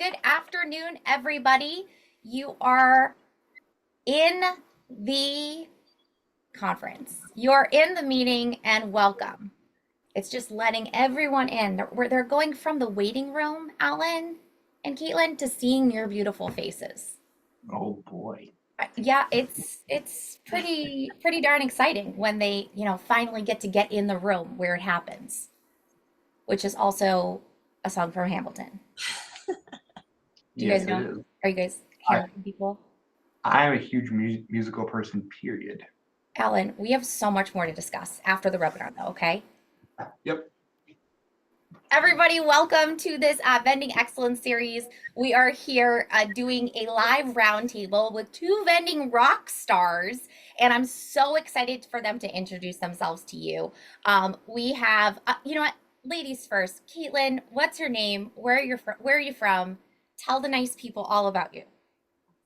Good afternoon, everybody. You are in the conference. You're in the meeting and welcome. It's just letting everyone in. They're going from the waiting room, Alan and Caitlin, to seeing your beautiful faces. Oh boy. Yeah, it's pretty darn exciting when they, finally get in the room where it happens, which is also a song from Hamilton. Do you guys Yes, it know? is. Are you guys I Hamilton people? I am a huge musical person, period. Alan, we have so much more to discuss after the webinar, though, okay? Yep. Everybody, welcome to this Vending Excellence series. We are here doing a live roundtable with two vending rock stars, and I'm so excited for them to introduce themselves to you. We have, you know what, ladies first. Caitlin, what's your name? Where are you from? Where are you from? Tell the nice people all about you.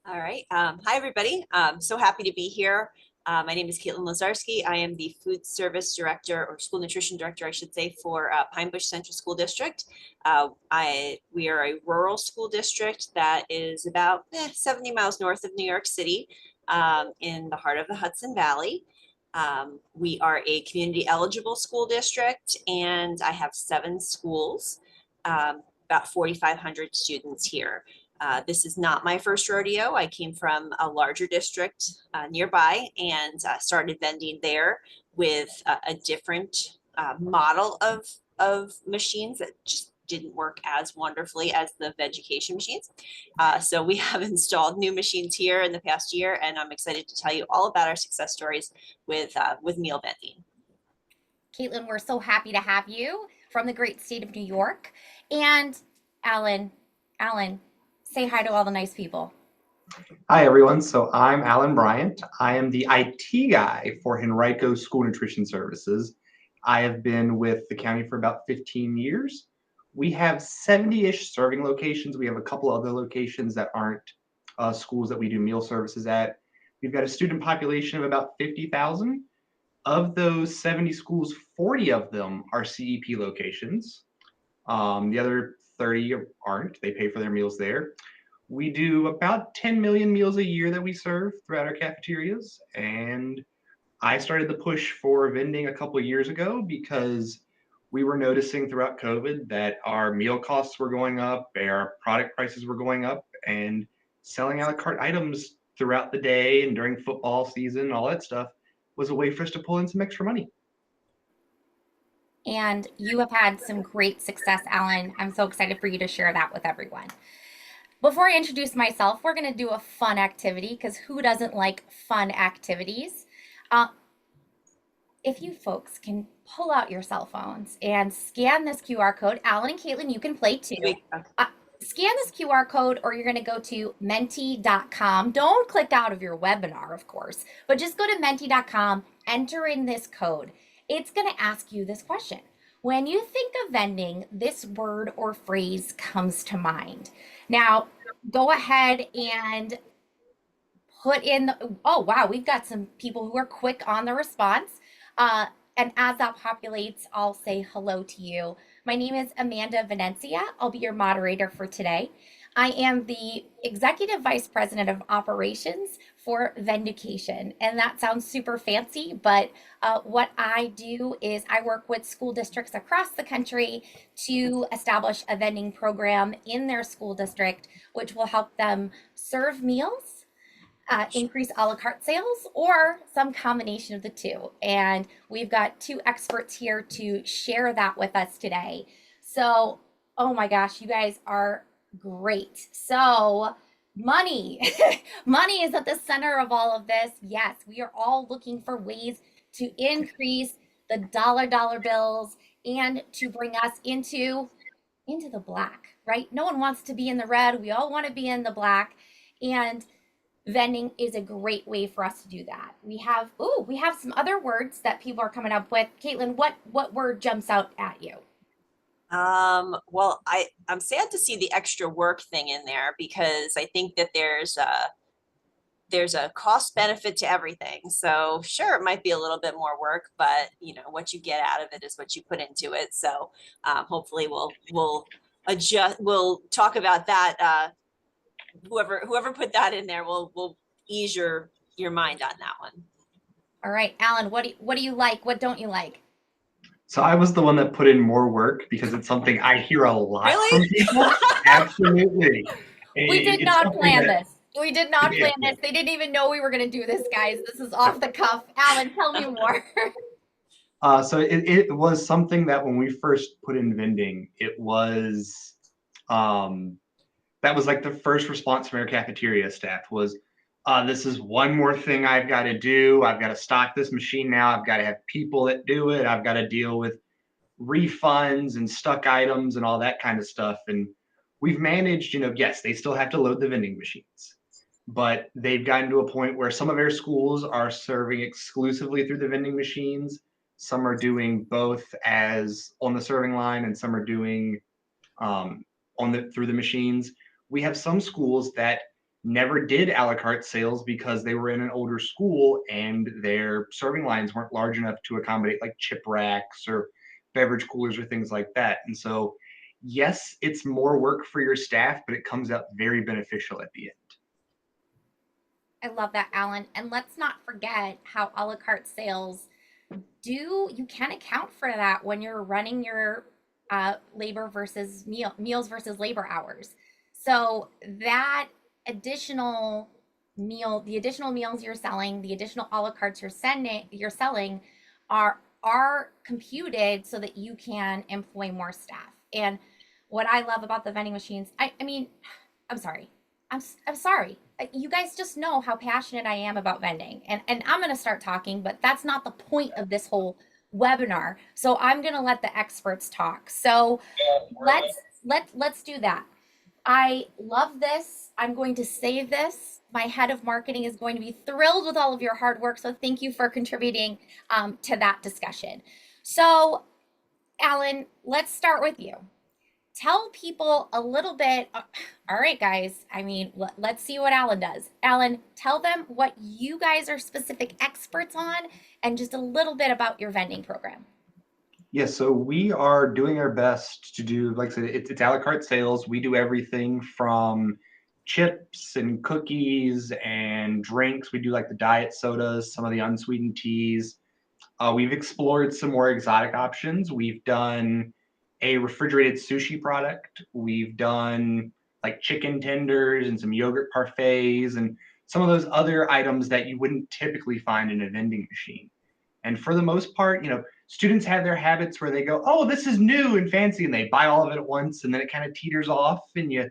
All right. Hi, everybody. So happy to be here. My name is Caitlin Lazarski. I am the Food Service Director, or School Nutrition Director, I should say, for Pine Bush Central School District. We are a rural school district that is about 70 miles north of New York City, in the heart of the Hudson Valley. We are a community eligible school district, and I have 7 schools, about 4,500 students here. This is not my first rodeo. I came from a larger district nearby and started vending there with a different model of machines that just didn't work as wonderfully as the Vend-ucation machines. So we have installed new machines here in the past year, and I'm excited to tell you all about our success stories with meal vending. Caitlin, we're so happy to have you from the great state of New York. And Alan, say hi to all the nice people. Hi, everyone. So I'm Alan Bryant. I am the IT guy for Henrico School Nutrition Services. I have been with the county for about 15 years. We have 70-ish serving locations. We have a couple other locations that aren't schools that we do meal services at. We've got a student population of about 50,000. Of those 70 schools, 40 of them are CEP locations. The other 30 aren't. They pay for their meals there. We do about 10 million meals a year that we serve throughout our cafeterias. And I started the push for vending a couple of years ago because we were noticing throughout COVID that our meal costs were going up, our product prices were going up, and selling a la carte items throughout the day and during football season, all that stuff was a way for us to pull in some extra money. And you have had some great success, Alan. I'm so excited for you to share that with everyone. Before I introduce myself, we're going to do a fun activity because who doesn't like fun activities? If you folks can pull out your cell phones and scan this QR code, Alan and Caitlin, you can play too. Scan this QR code, or you're going to go to menti.com. Don't click out of your webinar, of course, but just go to menti.com, enter in this code. It's going to ask you this question. When you think of vending, this word or phrase comes to mind. Now, go ahead and put in, oh, wow, we've got some people who are quick on the response. And as that populates, I'll say hello to you. My name is Amanda Venencia. I'll be your moderator for today. I am the Executive Vice President of Operations for Vend-ucation. And that sounds super fancy, but what I do is I work with school districts across the country to establish a vending program in their school district, which will help them serve meals, increase a la carte sales, or some combination of the two. And we've got 2 experts here to share that with us today. So, oh my gosh, you guys are great. So, money. Money is at the center of all of this. Yes, we are all looking for ways to increase the dollar bills and to bring us into the black, right? No one wants to be in the red. We all want to be in the black. And vending is a great way for us to do that. We have some other words that people are coming up with. Caitlin, what word jumps out at you? Well, I'm sad to see the extra work thing in there, because I think that there's a cost benefit to everything. So sure, it might be a little bit more work, but what you get out of it is what you put into it. So hopefully we'll adjust, we'll talk about that. Whoever put that in there will ease your mind on that one. All right, Alan, what do you like? What don't you like? So I was the one that put in more work because it's something I hear a lot Really? from people. Absolutely. We did It's not something plan that- this. We did not Yeah. plan this. They didn't even know we were going to do this, guys. This is off the cuff. Alan, tell me more. So it was something that when we first put in vending, it was that was like the first response from our cafeteria staff was, this is one more thing I've got to do. I've got to stock this machine now. I've got to have people that do it. I've got to deal with refunds and stuck items and all that kind of stuff. And we've managed, yes, they still have to load the vending machines, but they've gotten to a point where some of our schools are serving exclusively through the vending machines. Some are doing both as on the serving line, and some are doing through the machines. We have some schools that never did a la carte sales because they were in an older school and their serving lines weren't large enough to accommodate like chip racks or beverage coolers or things like that. And so, yes, it's more work for your staff, but it comes out very beneficial at the end. I love that, Alan. And let's not forget how a la carte sales you can account for that when you're running your labor versus meals versus labor hours. So that additional the additional meals you're selling, the additional a la cartes you're selling are computed so that you can employ more staff. And what I love about the vending machines, I mean, I'm sorry. I'm sorry. You guys just know how passionate I am about vending. And I'm going to start talking, but that's not the point of this whole webinar. So I'm going to let the experts talk. So let's do that. I love this. I'm going to save this. My head of marketing is going to be thrilled with all of your hard work. So thank you for contributing to that discussion. So Alan, let's start with you. Tell people a little bit. All right, guys. I mean, let's see what Alan does. Alan, tell them what you guys are specific experts on and just a little bit about your vending program. Yes, so we are doing our best to do, like I said, it's a la carte sales. We do everything from chips and cookies and drinks. We do like the diet sodas, some of the unsweetened teas. We've explored some more exotic options. We've done a refrigerated sushi product. We've done like chicken tenders and some yogurt parfaits and some of those other items that you wouldn't typically find in a vending machine. And for the most part, students have their habits where they go, oh, this is new and fancy, and they buy all of it at once, and then it kind of teeters off, and you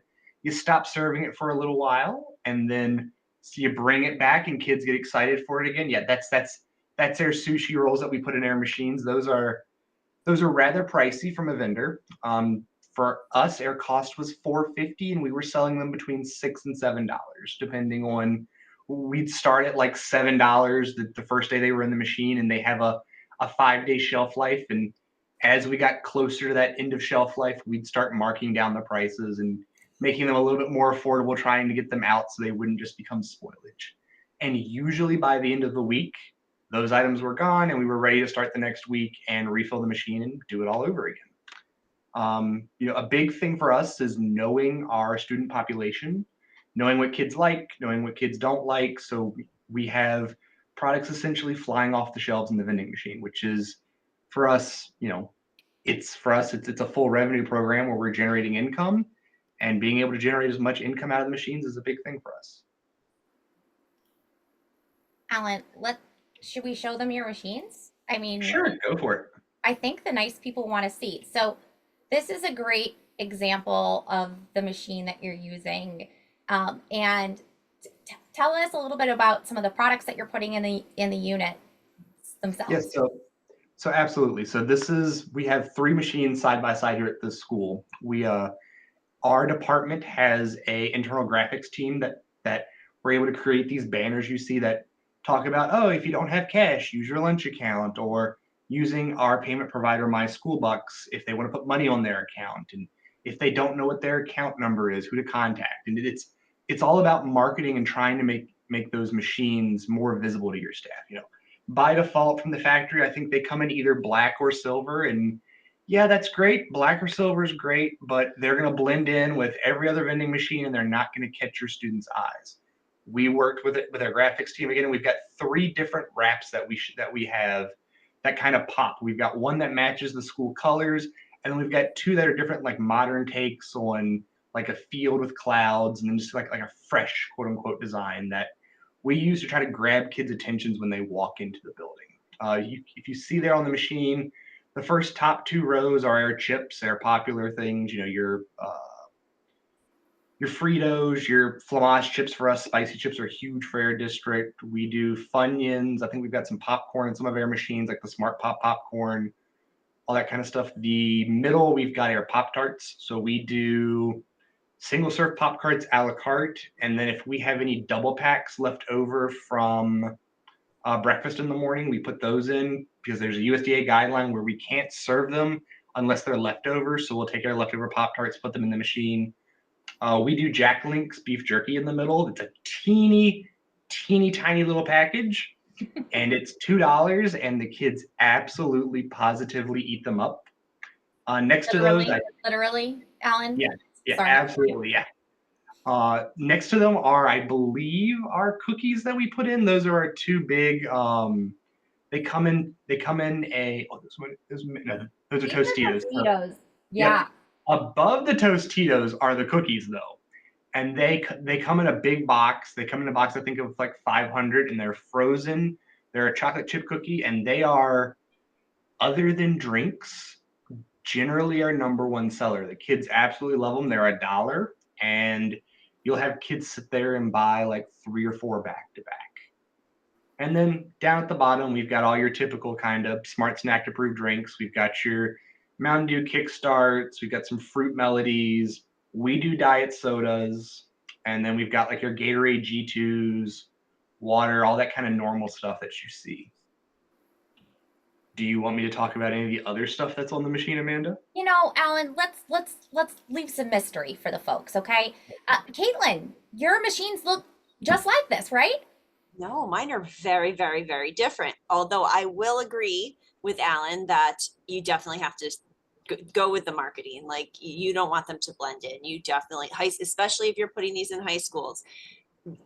stop serving it for a little while, and then so you bring it back, and kids get excited for it again. Yeah, that's our sushi rolls that we put in our machines. Those are rather pricey from a vendor. For us, our cost was $4.50, and we were selling them between $6 and $7, depending on. We'd start at like $7 the first day they were in the machine, and they have a 5-day shelf life. And as we got closer to that end of shelf life, we'd start marking down the prices and making them a little bit more affordable, trying to get them out so they wouldn't just become spoilage. And usually by the end of the week, those items were gone and we were ready to start the next week and refill the machine and do it all over again. A big thing for us is knowing our student population, knowing what kids like, knowing what kids don't like. So we have products essentially flying off the shelves in the vending machine, which is for us, it's a full revenue program where we're generating income, and being able to generate as much income out of the machines is a big thing for us. Alan, should we show them your machines? I mean, sure, go for it. I think the nice people want to see. So this is a great example of the machine that you're using. And tell us a little bit about some of the products that you're putting in the unit themselves. Yes, so absolutely. So we have 3 machines side by side here at this school. Our department has a internal graphics team that we're able to create these banners you see that talk about, oh, if you don't have cash, use your lunch account, or using our payment provider, My School Bucks, if they want to put money on their account, and if they don't know what their account number is, who to contact. And it's all about marketing and trying to make those machines more visible to your staff. By default from the factory, I think they come in either black or silver, and Yeah, that's great. Black or silver is great, but they're going to blend in with every other vending machine and they're not going to catch your students' eyes. We worked with it with our graphics team again, and we've got 3 different wraps that we have that kind of pop. We've got one that matches the school colors, and then we've got 2 that are different, like modern takes on like a field with clouds, and then just like a fresh quote unquote design that we use to try to grab kids' attentions when they walk into the building. If you see there on the machine, the first top 2 rows are our chips. They're popular things. You know, your Fritos, your Flamage chips for us. Spicy chips are huge for our district. We do Funyuns. I think we've got some popcorn in some of our machines, like the Smart Pop popcorn, all that kind of stuff. The middle, we've got our Pop Tarts. So we do single serve Pop Tarts a la carte. And then if we have any double packs left over from breakfast in the morning, we put those in because there's a USDA guideline where we can't serve them unless they're leftovers. So we'll take our leftover Pop Tarts, put them in the machine. We do Jack Link's beef jerky in the middle. It's a teeny, teeny, tiny little package, and it's $2, and the kids absolutely, positively eat them up. Next to those, Literally, Alan. yeah, Sorry. absolutely, yeah. Next to them are, I believe, our cookies that we put in. Those are our 2 big. They come in a. Oh, those are Tostitos. Tostitos. Yeah. Yep. Above the Tostitos are the cookies, though, and they come in a big box. They come in a box, I think, of like 500, and they're frozen. They're a chocolate chip cookie, and they are, other than drinks, generally our #1 seller. The kids absolutely love them. They're $1, and you'll have kids sit there and buy like 3 or 4 back to back. And then down at the bottom, we've got all your typical kind of Smart Snack approved drinks. We've got your Mountain Dew Kickstarts. We've got some Fruit Melodies. We do diet sodas. And then we've got like your Gatorade G2s, water, all that kind of normal stuff that you see. Do you want me to talk about any of the other stuff that's on the machine, Amanda? You know, Alan, let's leave some mystery for the folks, okay? Caitlin, your machines look just like this, right? No, mine are very, very, very different. Although I will agree with Alan that you definitely have to go with the marketing. Like you don't want them to blend in. You definitely, especially if you're putting these in high schools,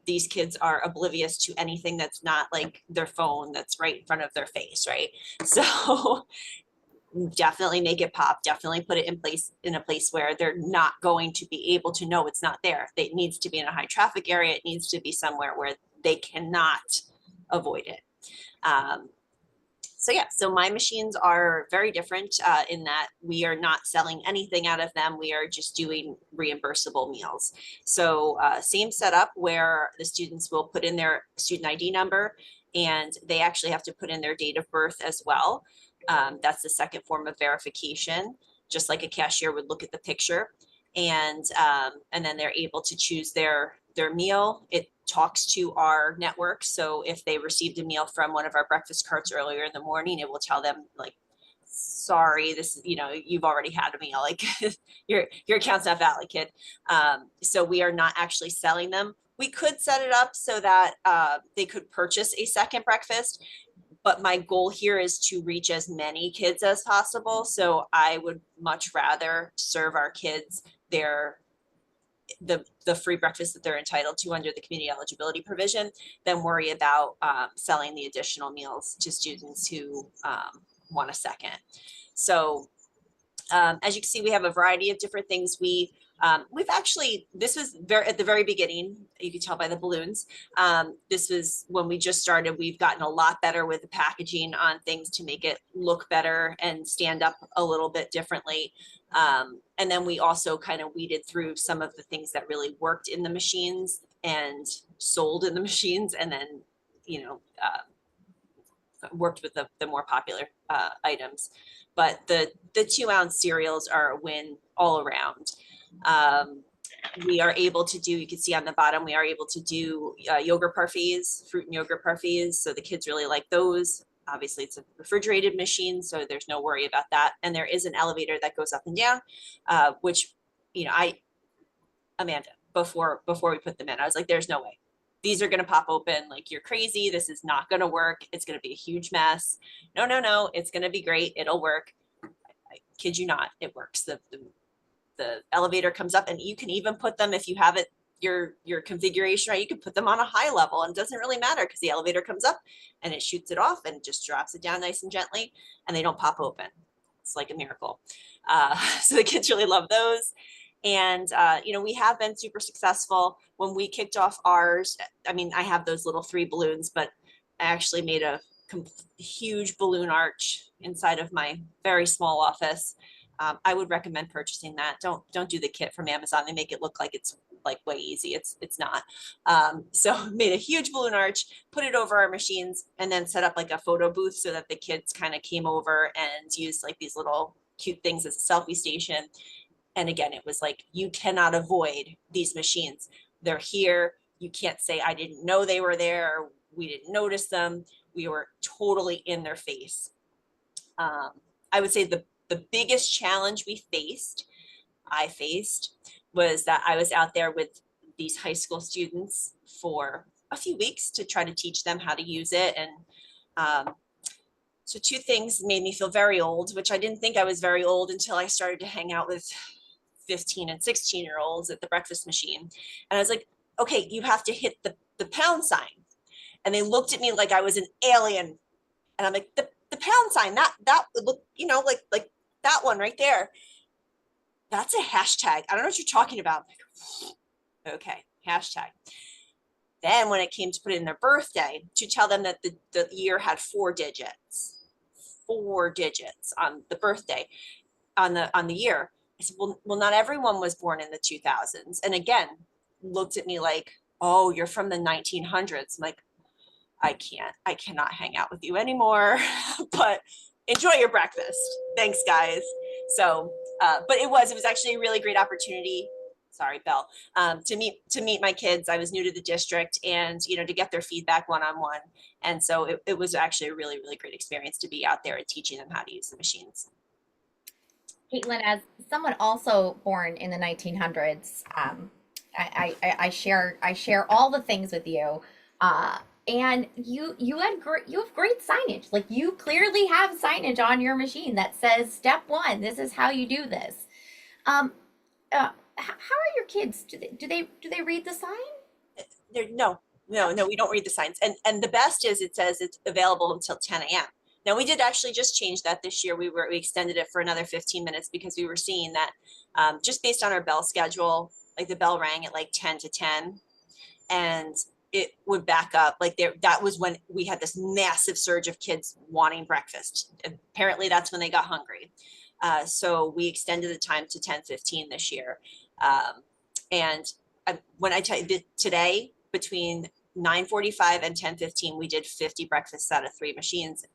these kids are oblivious to anything that's not like their phone that's right in front of their face, right? So definitely make it pop, definitely put it in a place where they're not going to be able to know it's not there. It needs to be in a high traffic area. It needs to be somewhere where they cannot avoid it. So yeah, so my machines are very different in that we are not selling anything out of them. We are just doing reimbursable meals. So same setup where the students will put in their student ID number and they actually have to put in their date of birth as well. That's the second form of verification, just like a cashier would look at the picture. And then they're able to choose their meal. It talks to our network. So if they received a meal from one of our breakfast carts earlier in the morning, it will tell them like, sorry, this, you've already had a meal, like your account's not valid, kid. So we are not actually selling them. We could set it up so that they could purchase a second breakfast, but my goal here is to reach as many kids as possible. So I would much rather serve our kids the free breakfast that they're entitled to under the community eligibility provision than worry about selling the additional meals to students who want a second. So as you can see, we have a variety of different things. We've actually, this was at the very beginning, you can tell by the balloons. This was when we just started. We've gotten a lot better with the packaging on things to make it look better and stand up a little bit differently. And then we also kind of weeded through some of the things that really worked in the machines and sold in the machines, and then, worked with the more popular items. But the 2-ounce cereals are a win all around. We are able to do, you can see on the bottom, we are able to do yogurt parfaits, fruit and yogurt parfaits. So the kids really like those. Obviously it's a refrigerated machine, so there's no worry about that. And there is an elevator that goes up and down, which, Amanda, before we put them in, I was like, there's no way. These are going to pop open. Like, you're crazy. This is not going to work. It's going to be a huge mess. No, it's going to be great. It'll work. kid you not, it works. The elevator comes up, and you can even put them, if you have it, your configuration right, you can put them on a high level, and it doesn't really matter because the elevator comes up and it shoots it off and just drops it down nice and gently, and they don't pop open. It's like a miracle. So the kids really love those. And, you know, we have been super successful. When we kicked off ours, I mean, I have those little 3 balloons, but I actually made a huge balloon arch inside of my very small office. I would recommend purchasing that. Don't do the kit from Amazon. They make it look like it's like way easy. It's not. So made a huge balloon arch, put it over our machines, and then set up like a photo booth so that the kids kind of came over and used like these little cute things as a selfie station. And again, it was like, you cannot avoid these machines. They're here. You can't say, I didn't know they were there. We didn't notice them. We were totally in their face. I would say the biggest challenge I faced, was that I was out there with these high school students for a few weeks to try to teach them how to use it. And so 2 things made me feel very old, which I didn't think I was very old until I started to hang out with 15 and 16-year-olds at the breakfast machine. And I was like, okay, you have to hit the pound sign. And they looked at me like I was an alien. And I'm like, the pound sign, that look, you know, like that one right there. That's a hashtag. I don't know what you're talking about. Like, okay, hashtag. Then when it came to put in their birthday, to tell them that the year had 4 digits, 4 digits on the birthday, on the year. I said, well, not everyone was born in the 2000s. And again, looked at me like, oh, you're from the 1900s. I'm like, I cannot hang out with you anymore, but enjoy your breakfast. Thanks, guys. So, but it was actually a really great opportunity. Sorry, Belle, to meet my kids. I was new to the district, and, you know, to get their feedback one-on-one. And so it was actually a really, really great experience to be out there and teaching them how to use the machines. Caitlin, as someone also born in the 1900s, I share all the things with you. And you have great signage. Like, you clearly have signage on your machine that says step 1, this is how you do this. How are your kids? Do they read the sign? No, we don't read the signs. And the best is, it says it's available until 10 a.m. Now, we did actually just change that this year. We extended it for another 15 minutes because we were seeing that, just based on our bell schedule, like the bell rang at like 10 to 10, and it would back up. Like, that was when we had this massive surge of kids wanting breakfast. Apparently that's when they got hungry. So we extended the time to 10:15 this year. And when I tell you, today between 9:45 and 10:15, we did 50 breakfasts out of 3 machines.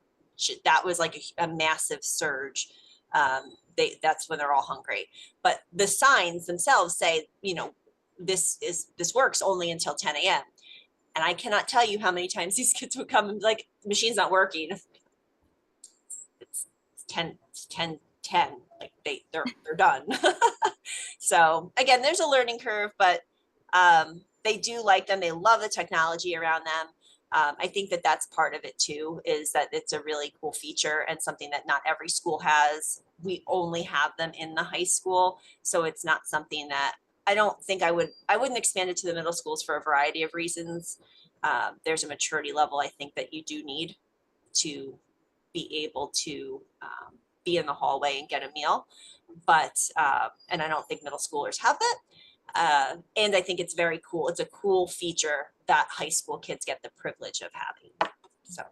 That was like a massive surge. That's when they're all hungry. But the signs themselves say, you know, this works only until 10 a.m. And I cannot tell you how many times these kids would come and be like, the machine's not working. It's 10, like they're done. So again, there's a learning curve, but they do like them. They love the technology around them. I think that's part of it too, is that it's a really cool feature and something that not every school has. We only have them in the high school. So it's not something that I wouldn't expand it to the middle schools for a variety of reasons. There's a maturity level I think that you do need to be able to be in the hallway and get a meal. But, and I don't think middle schoolers have that. And I think it's very cool. It's a cool feature that high school kids get the privilege of having. So,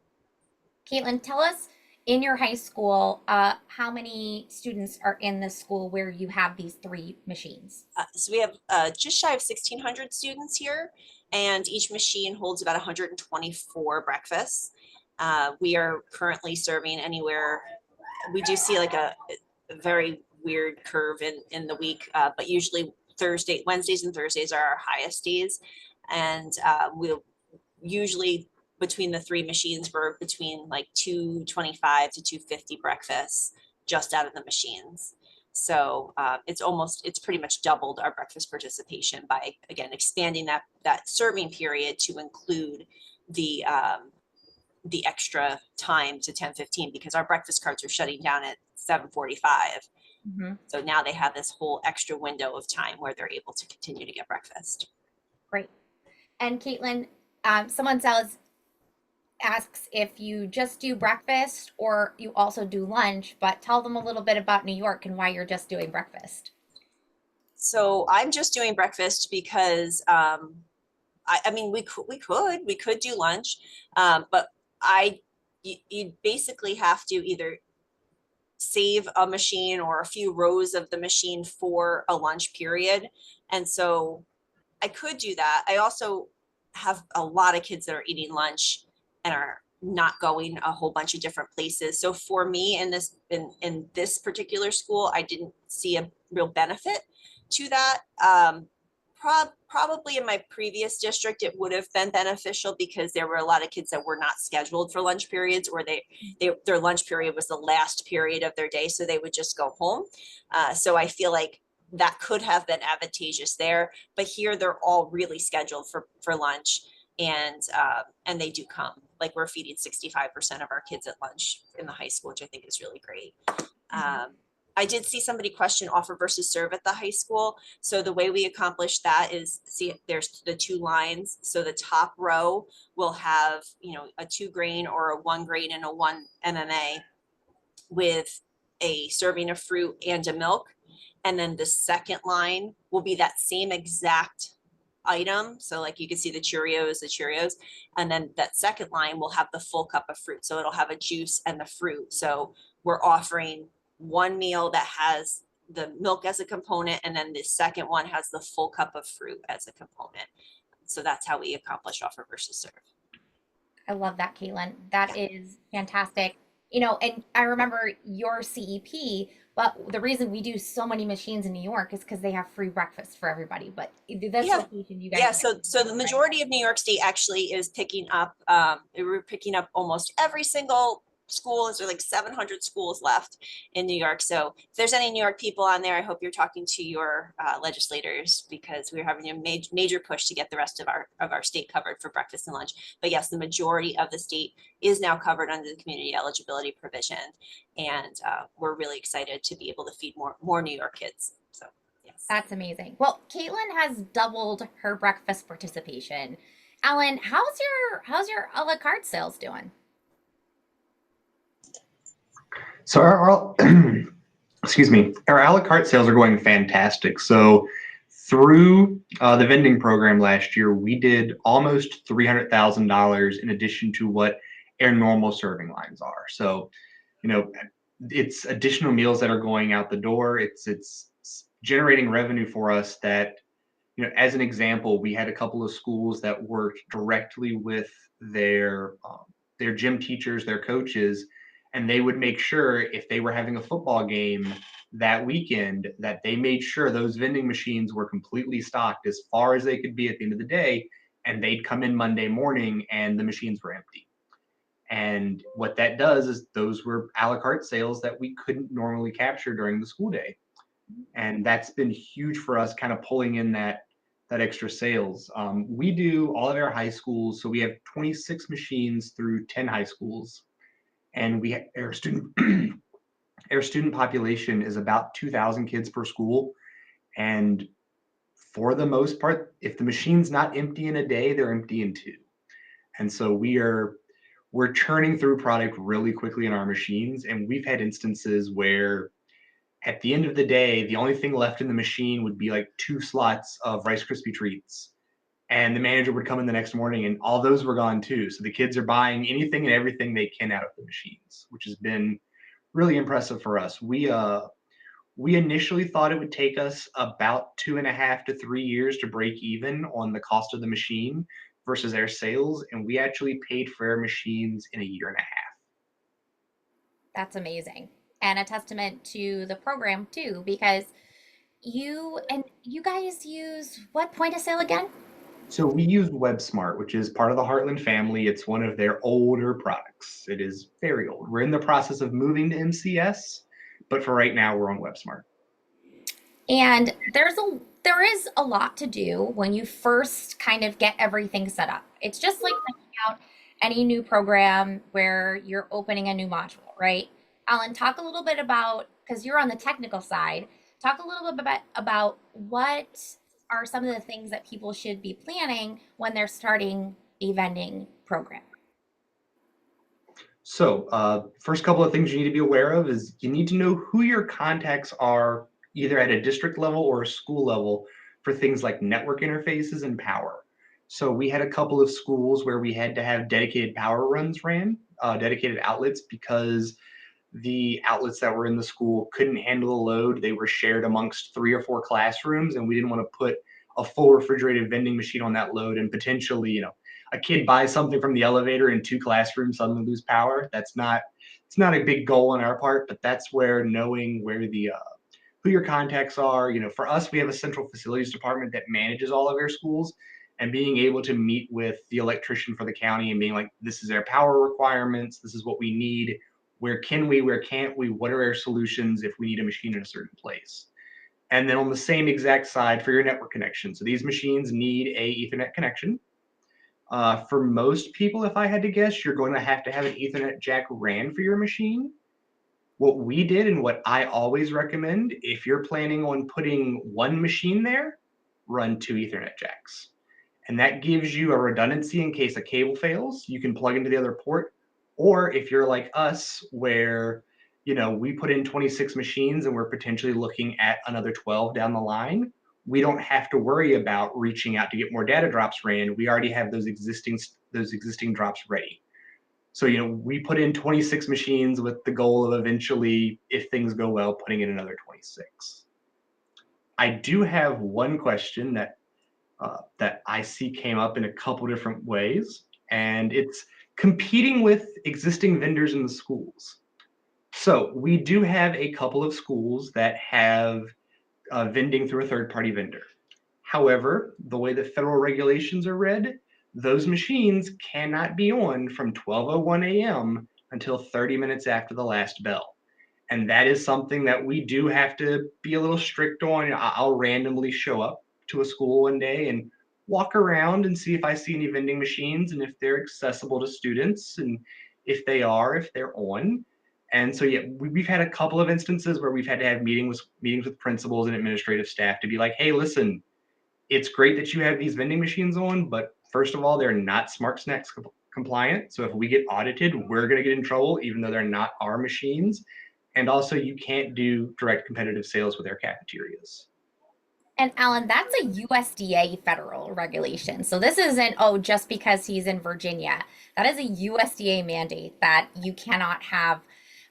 Caitlin, tell us, in your high school, how many students are in the school where you have these 3 machines? So we have just shy of 1,600 students here, and each machine holds about 124 breakfasts. We are currently serving anywhere. We do see like a very weird curve in the week, but usually Wednesdays and Thursdays are our highest days. And we'll usually, between the 3 machines, we're between like 225 to 250 breakfasts just out of the machines. So it's pretty much doubled our breakfast participation by, again, expanding that serving period to include the the extra time to 10:15 because our breakfast carts are shutting down at 7:45. Mm-hmm. So now they have this whole extra window of time where they're able to continue to get breakfast. Great. And Caitlin, someone asks if you just do breakfast or you also do lunch, but tell them a little bit about New York and why you're just doing breakfast. So I'm just doing breakfast because I mean we could do lunch, but you basically have to either save a machine or a few rows of the machine for a lunch period, and so I could do that. I also have a lot of kids that are eating lunch and are not going a whole bunch of different places. So for me in this particular school, I didn't see a real benefit to that. Probably in my previous district, it would have been beneficial because there were a lot of kids that were not scheduled for lunch periods, or their lunch period was the last period of their day, so they would just go home. So I feel like that could have been advantageous there, but here they're all really scheduled for lunch, and they do come. Like we're feeding 65% of our kids at lunch in the high school, which I think is really great. I did see somebody question offer versus serve at the high school. So the way we accomplish that is, see, there's the two lines. So the top row will have, a 2 grain or a 1 grain and a 1 MMA with a serving of fruit and a milk. And then the second line will be that same exact item. So like you can see the Cheerios, and then that second line will have the full cup of fruit. So it'll have a juice and the fruit. So we're offering one meal that has the milk as a component, and then the second one has the full cup of fruit as a component. So that's how we accomplish offer versus serve. I love that, Caitlin. That is fantastic. And I remember your CEP, but the reason we do so many machines in New York is because they have free breakfast for everybody. But this location, you guys. Yeah, so the majority of New York State actually is picking up, we're picking up almost every single school. There's like 700 schools left in New York. So if there's any New York people on there, I hope you're talking to your legislators, because we're having a major push to get the rest of our state covered for breakfast and lunch. But yes, the majority of the state is now covered under the community eligibility provision, and we're really excited to be able to feed more New York kids. So yes, that's amazing. Well, Caitlin has doubled her breakfast participation. Alan, how's your a la carte sales doing? So our excuse me, our a la carte sales are going fantastic. So through the vending program last year, we did almost $300,000 in addition to what our normal serving lines are. So, it's additional meals that are going out the door. It's generating revenue for us that, as an example, we had a couple of schools that worked directly with their gym teachers, their coaches, and they would make sure if they were having a football game that weekend that they made sure those vending machines were completely stocked as far as they could be at the end of the day, and they'd come in Monday morning and the machines were empty. And what that does is those were a la carte sales that we couldn't normally capture during the school day. And that's been huge for us, kind of pulling in that extra sales. We do all of our high schools. So we have 26 machines through 10 high schools. And our student population is about 2,000 kids per school. And for the most part, if the machine's not empty in a day, they're empty in 2. And so we're churning through product really quickly in our machines. And we've had instances where at the end of the day, the only thing left in the machine would be like 2 slots of Rice Krispie treats. And the manager would come in the next morning and all those were gone too. So the kids are buying anything and everything they can out of the machines, which has been really impressive for us. We initially thought it would take us about 2.5 to 3 years to break even on the cost of the machine versus our sales. And we actually paid for our machines in a year and a half. That's amazing. And a testament to the program too, because you guys use what point of sale again? So we use WebSmart, which is part of the Heartland family. It's one of their older products. It is very old. We're in the process of moving to MCS, but for right now, we're on WebSmart. And there is a lot to do when you first kind of get everything set up. It's just like printing out any new program where you're opening a new module, right? Alan, talk a little bit about, because you're on the technical side, talk a little bit about what are some of the things that people should be planning when they're starting a vending program. So first couple of things you need to be aware of is you need to know who your contacts are either at a district level or a school level for things like network interfaces and power. So we had a couple of schools where we had to have dedicated power runs ran, dedicated outlets, because the outlets that were in the school couldn't handle the load. They were shared amongst 3 or 4 classrooms, and we didn't want to put a full refrigerated vending machine on that load and potentially, a kid buys something from the elevator and 2 classrooms suddenly lose power. It's not a big goal on our part, but that's where knowing where the who your contacts are. For us, we have a central facilities department that manages all of our schools, and being able to meet with the electrician for the county and being like, this is their power requirements, this is what we need, where can we, where can't we, what are our solutions if we need a machine in a certain place. And then on the same exact side for your network connection. So these machines need a Ethernet connection. For most people, if I had to guess, you're going to have an Ethernet jack ran for your machine. What we did and what I always recommend, if you're planning on putting one machine there, run 2 Ethernet jacks. And that gives you a redundancy in case a cable fails. You can plug into the other port. Or if you're like us, where we put in 26 machines and we're potentially looking at another 12 down the line, we don't have to worry about reaching out to get more data drops ran. We already have those existing drops ready. So we put in 26 machines with the goal of eventually, if things go well, putting in another 26. I do have one question that I see came up in a couple different ways, and it's competing with existing vendors in the schools. So we do have a couple of schools that have vending through a third-party vendor. However, the way the federal regulations are read, those machines cannot be on from 12:01 a.m. until 30 minutes after the last bell. And that is something that we do have to be a little strict on. I'll randomly show up to a school one day and walk around and see if I see any vending machines and if they're accessible to students, and if they're on. And so, yeah, we've had a couple of instances where we've had to have meetings with principals and administrative staff to be like, hey, listen, it's great that you have these vending machines on, but first of all, they're not Smart Snacks compliant. So if we get audited, we're going to get in trouble, even though they're not our machines. And also, you can't do direct competitive sales with their cafeterias. And Alan, that's a USDA federal regulation. So this isn't, oh, just because he's in Virginia. That is a USDA mandate that you cannot have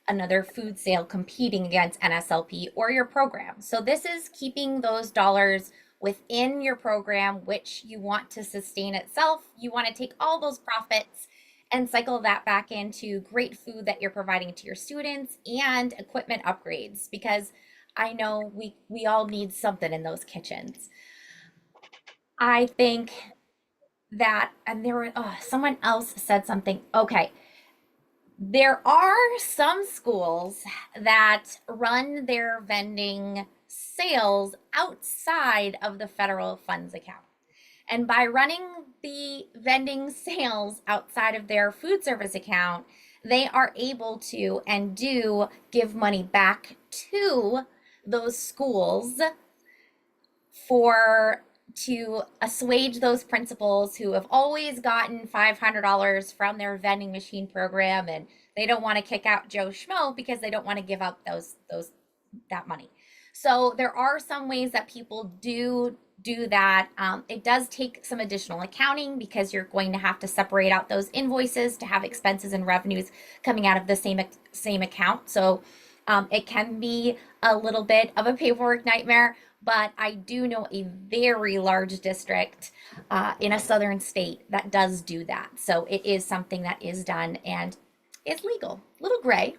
another food sale competing against NSLP or your program. So this is keeping those dollars within your program, which you want to sustain itself. You want to take all those profits and cycle that back into great food that you're providing to your students and equipment upgrades, because I know we all need something in those kitchens. I think that, and there were, someone else said something. Okay, there are some schools that run their vending sales outside of the federal funds account. And by running the vending sales outside of their food service account, they are able to and do give money back to those schools to assuage those principals who have always gotten $500 from their vending machine program, and they don't want to kick out Joe Schmo because they don't want to give up that money. So there are some ways that people do that. It does take some additional accounting because you're going to have to separate out those invoices to have expenses and revenues coming out of the same account. So it can be a little bit of a paperwork nightmare, but I do know a very large district in a southern state that does do that. So it is something that is done and it's legal. A little gray,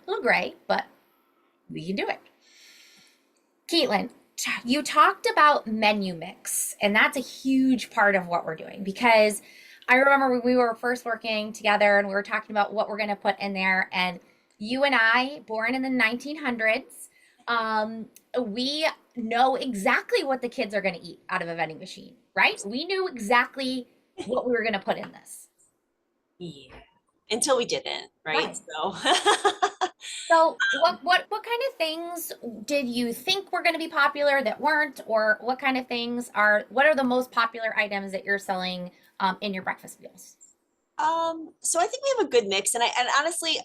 but we can do it. Caitlin, you talked about menu mix, and that's a huge part of what we're doing, because I remember when we were first working together and we were talking about what we're going to put in there, and you and I, born in the 1900s, we know exactly what the kids are going to eat out of a vending machine, right? We knew exactly what we were going to put in this. Yeah. until we didn't, right? Right. So So what kind of things did you think were going to be popular that weren't, or what are the most popular items that you're selling in your breakfast meals? so I think we have a good mix, and honestly,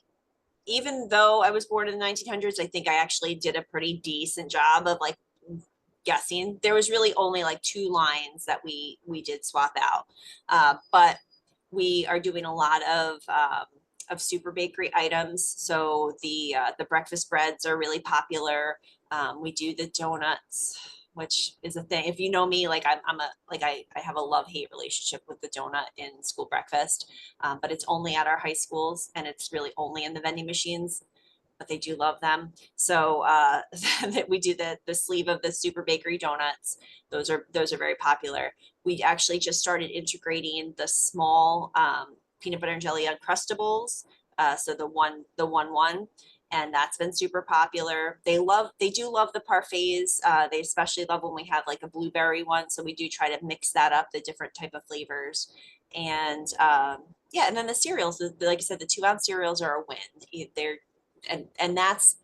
even though I was born in the 1900s, I think I actually did a pretty decent job of like guessing. There was really only like two lines that we did swap out, but we are doing a lot of super bakery items. So the breakfast breads are really popular. We do the donuts, which is a thing. If you know me, like I'm a like I have a love-hate relationship with the donut in school breakfast, but it's only at our high schools and it's really only in the vending machines. But they do love them. So that we do the sleeve of the super bakery donuts. Those are very popular. We actually just started integrating the small peanut butter and jelly uncrustables. So the one, and that's been super popular. They do love the parfaits. They especially love when we have like a blueberry one. So we do try to mix that up, the different type of flavors. And yeah, and then the cereals, like I said, the 2-ounce cereals are a win. They're and that's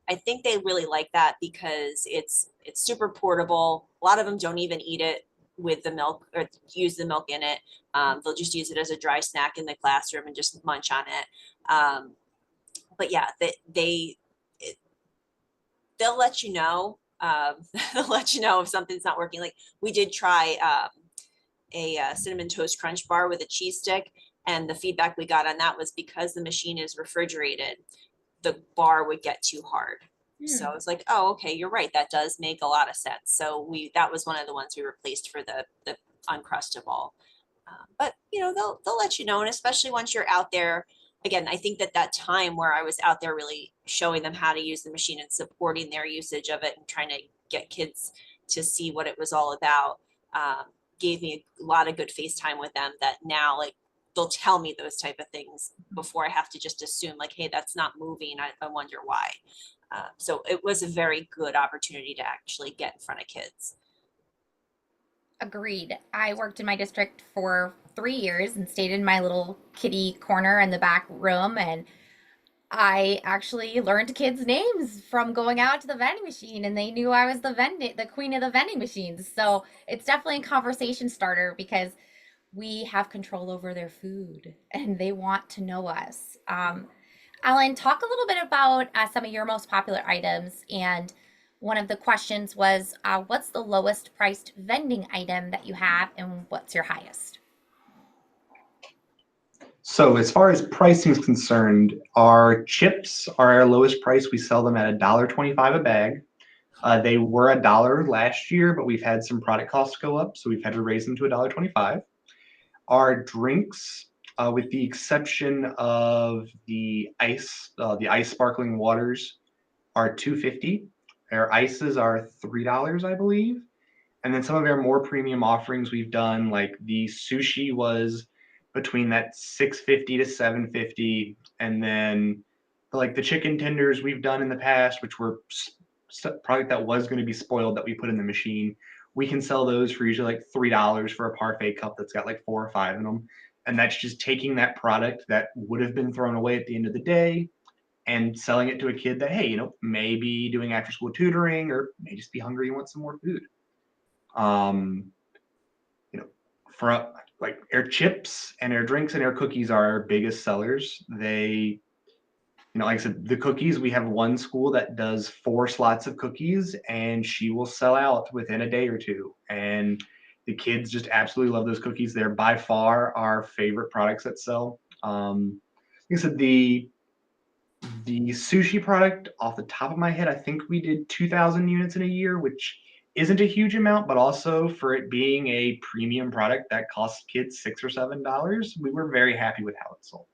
I think they really like that because it's super portable. A lot of them don't even eat it with the milk or use the milk in it. They'll just use it as a dry snack in the classroom and just munch on it. But yeah, they'll let you know. They'll let you know if something's not working. Like we did try a cinnamon toast crunch bar with a cheese stick, and the feedback we got on that was because the machine is refrigerated, the bar would get too hard. So Hmm. it's like, oh, okay, you're right. That does make a lot of sense. So that was one of the ones we replaced for the uncrustable. But they'll let you know, and especially once you're out there. Again, I think that time where I was out there really showing them how to use the machine and supporting their usage of it and trying to get kids to see what it was all about, um, gave me a lot of good FaceTime with them that now like they'll tell me those type of things before I have to just assume like, hey, that's not moving. I wonder why. So it was a very good opportunity to actually get in front of kids. Agreed. I worked in my district for 3 years and stayed in my little kitty corner in the back room, and I actually learned kids' names from going out to the vending machine, and they knew I was the queen of the vending machines. So it's definitely a conversation starter because we have control over their food and they want to know us. Alan, talk a little bit about some of your most popular items. And one of the questions was, what's the lowest priced vending item that you have, and what's your highest? So as far as pricing is concerned, our chips are our lowest price. We sell them at $1.25 a bag. They were $1 last year, but we've had some product costs go up, so we've had to raise them to $1.25. Our drinks, with the exception of the ice sparkling waters, are $2.50. Our ices are $3, I believe. And then some of our more premium offerings we've done, like the sushi was between that 650 to 750, and then like the chicken tenders we've done in the past, which were product that was going to be spoiled that we put in the machine. We can sell those for usually like $3 for a parfait cup that's got like 4 or 5 in them. And that's just taking that product that would have been thrown away at the end of the day and selling it to a kid that, hey, maybe doing after school tutoring or may just be hungry and want some more food. Um, you know, for like our chips and our drinks and our cookies are our biggest sellers. Like I said, the cookies, we have one school that does 4 slots of cookies and she will sell out within a day or two. And the kids just absolutely love those cookies. They're by far our favorite products that sell. Like I said, the sushi product, off the top of my head, I think we did 2,000 units in a year, which isn't a huge amount, but also for it being a premium product that costs kids $6 or $7, we were very happy with how it sold.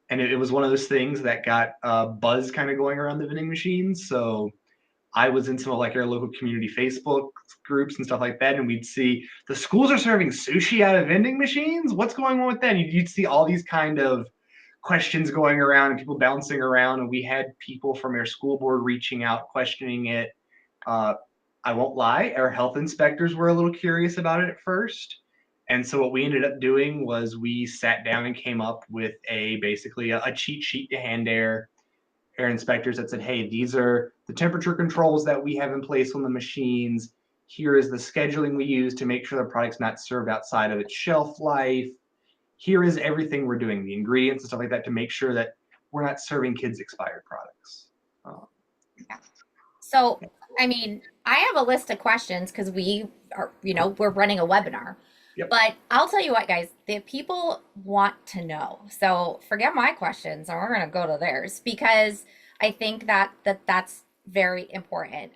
And it was one of those things that got buzz kind of going around the vending machines. So I was in some of like our local community Facebook groups and stuff like that, and we'd see the schools are serving sushi out of vending machines. What's going on with that? You'd see all these kind of questions going around and people bouncing around, and we had people from our school board reaching out questioning it. uh, I won't lie, our health inspectors were a little curious about it at first, And so what we ended up doing was we sat down and came up with basically a cheat sheet to hand air inspectors that said, hey, these are the temperature controls that we have in place on the machines. Here is the scheduling we use to make sure the product's not served outside of its shelf life. Here is everything we're doing, the ingredients and stuff like that, to make sure that we're not serving kids expired products. Yeah. So, I mean, I have a list of questions because we are, we're running a webinar. Yep. But I'll tell you what, guys, the people want to know. So forget my questions and we're going to go to theirs because I think that's very important.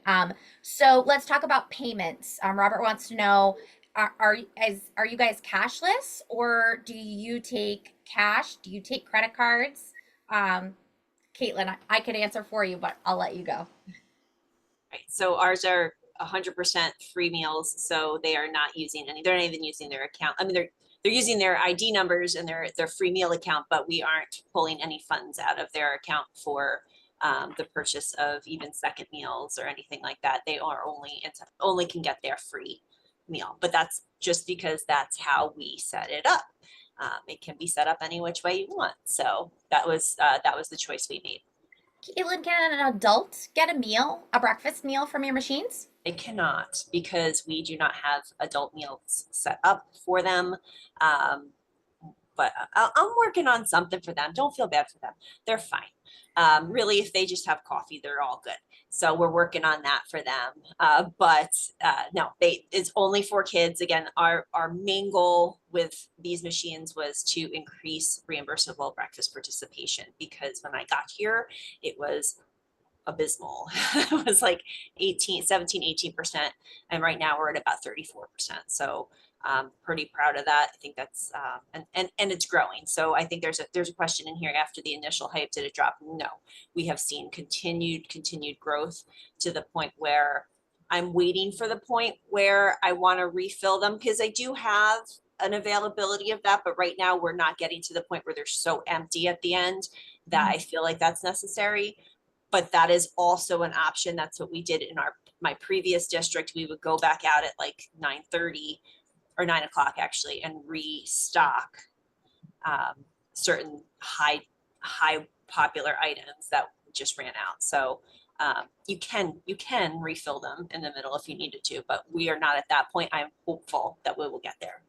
So let's talk about payments. Robert wants to know, are you guys cashless or do you take cash? Do you take credit cards? Caitlin, I could answer for you, but I'll let you go. Right. So ours are 100% free meals. So they are not using they're not even using their account. I mean, they're using their ID numbers and their free meal account, but we aren't pulling any funds out of their account for the purchase of even second meals or anything like that. They are only can get their free meal, but that's just because that's how we set it up. It can be set up any which way you want. So that was the choice we made. Caitlin, can an adult get a breakfast meal from your machines? It cannot because we do not have adult meals set up for them. But I'm working on something for them. Don't feel bad for them. They're fine. Really, if they just have coffee, they're all good. So we're working on that for them. But no, it's only for kids. Again, our main goal with these machines was to increase reimbursable breakfast participation because when I got here, it was abysmal. It was like 18%. And right now we're at about 34%. So pretty proud of that. I think that's and it's growing. So I think there's a question in here after the initial hype, did it drop? No, we have seen continued growth to the point where I'm waiting for the point where I want to refill them because I do have an availability of that, but right now we're not getting to the point where they're so empty at the end that I feel like that's necessary. But that is also an option. That's what we did in my previous district. We would go back out at like 9:30 or 9 o'clock actually and restock certain high popular items that just ran out. So you can refill them in the middle if you needed to, but we are not at that point. I'm hopeful that we will get there.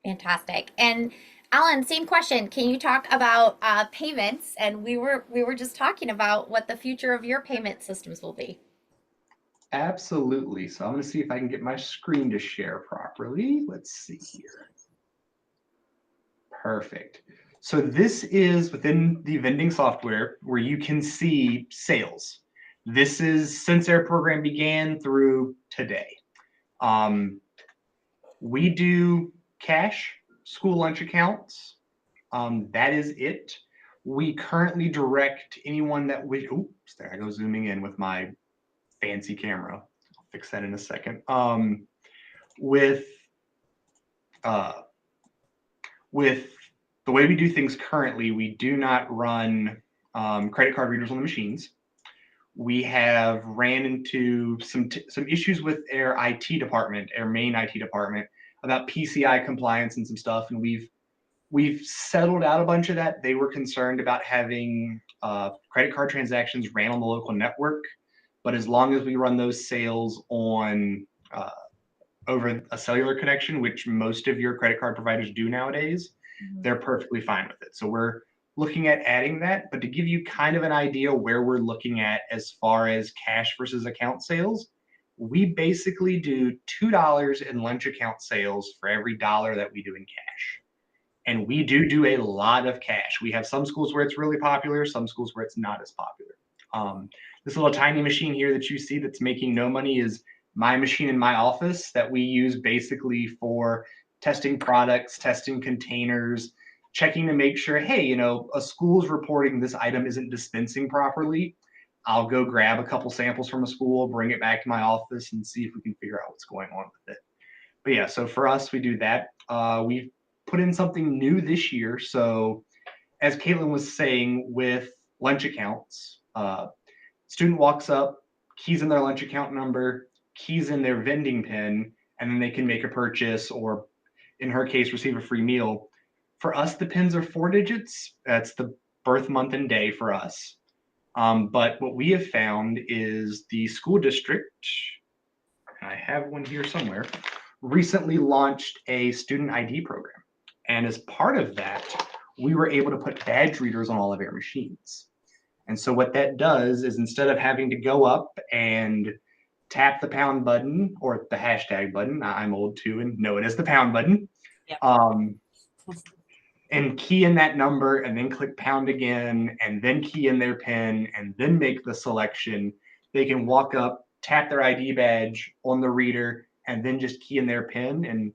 Fantastic. And Alan, same question. Can you talk about payments? And we were just talking about what the future of your payment systems will be. Absolutely. So I'm going to see if I can get my screen to share properly. Let's see here. Perfect. So this is within the vending software where you can see sales. This is since our program began through today. We do cash, school lunch accounts. That is it. We currently direct anyone that oops, there I go zooming in with my fancy camera. I'll fix that in a second. With the way we do things currently, we do not run credit card readers on the machines. We have ran into some issues with our IT department, our main IT department, about PCI compliance and some stuff, and we've settled out a bunch of that. They were concerned about having credit card transactions ran on the local network, but as long as we run those sales on over a cellular connection, which most of your credit card providers do nowadays, they're perfectly fine with it. So we're looking at adding that, but to give you kind of an idea where we're looking at as far as cash versus account sales, we basically do $2 in lunch account sales for every dollar that we do in cash. And we do a lot of cash. We have some schools where it's really popular, some schools where it's not as popular. This little tiny machine here that you see that's making no money is my machine in my office that we use basically for testing products, testing containers, checking to make sure, hey, a school's reporting this item isn't dispensing properly. I'll go grab a couple samples from a school, bring it back to my office and see if we can figure out what's going on with it. But yeah, so for us, we do that. We've put in something new this year. So as Caitlin was saying with lunch accounts, student walks up, keys in their lunch account number, keys in their vending pin, and then they can make a purchase or in her case, receive a free meal. For us, the pins are 4 digits. That's the birth month and day for us. But what we have found is the school district, I have one here somewhere, recently launched a student ID program. And as part of that, we were able to put badge readers on all of our machines. And so what that does is instead of having to go up and tap the pound button or the hashtag button, I'm old too and know it as the pound button, Yep. and key in that number and then click pound again and then key in their PIN and then make the selection, they can walk up, tap their ID badge on the reader, and then just key in their PIN. And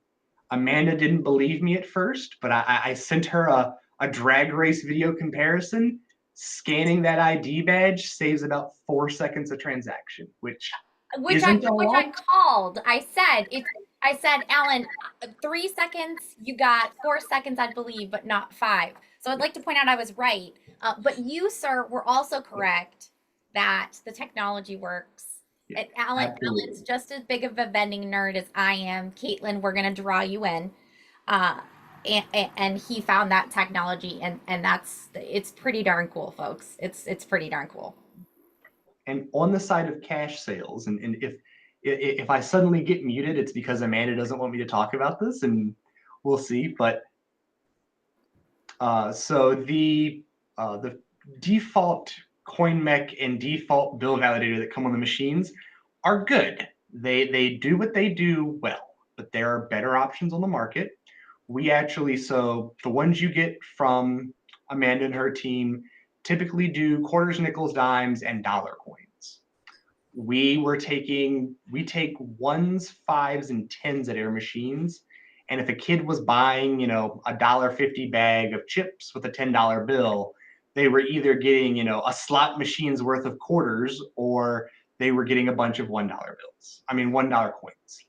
Amanda didn't believe me at first, but I sent her a drag race video comparison. Scanning that ID badge saves about 4 seconds a transaction, which isn't a lot. I called. I said, Alan, 3 seconds, you got 4 seconds, I believe, but not 5. So I'd like to point out I was right. But you, sir, were also correct that the technology works. Yeah, And Alan's just as big of a vending nerd as I am. Caitlin, we're gonna draw you in. And he found that technology, and it's pretty darn cool, folks. It's pretty darn cool. And on the side of cash sales, and if I suddenly get muted, it's because Amanda doesn't want me to talk about this, and we'll see. But so the default CoinMech and default bill validator that come on the machines are good. They do what they do well, but there are better options on the market. We actually, so the ones you get from Amanda and her team typically do quarters, nickels, dimes, and dollar coins. We take ones, fives, and tens at our machines. And if a kid was buying, $1.50 bag of chips with a $10 bill, they were either getting, a slot machine's worth of quarters, or they were getting a bunch of $1 bills. I mean, $1 coins.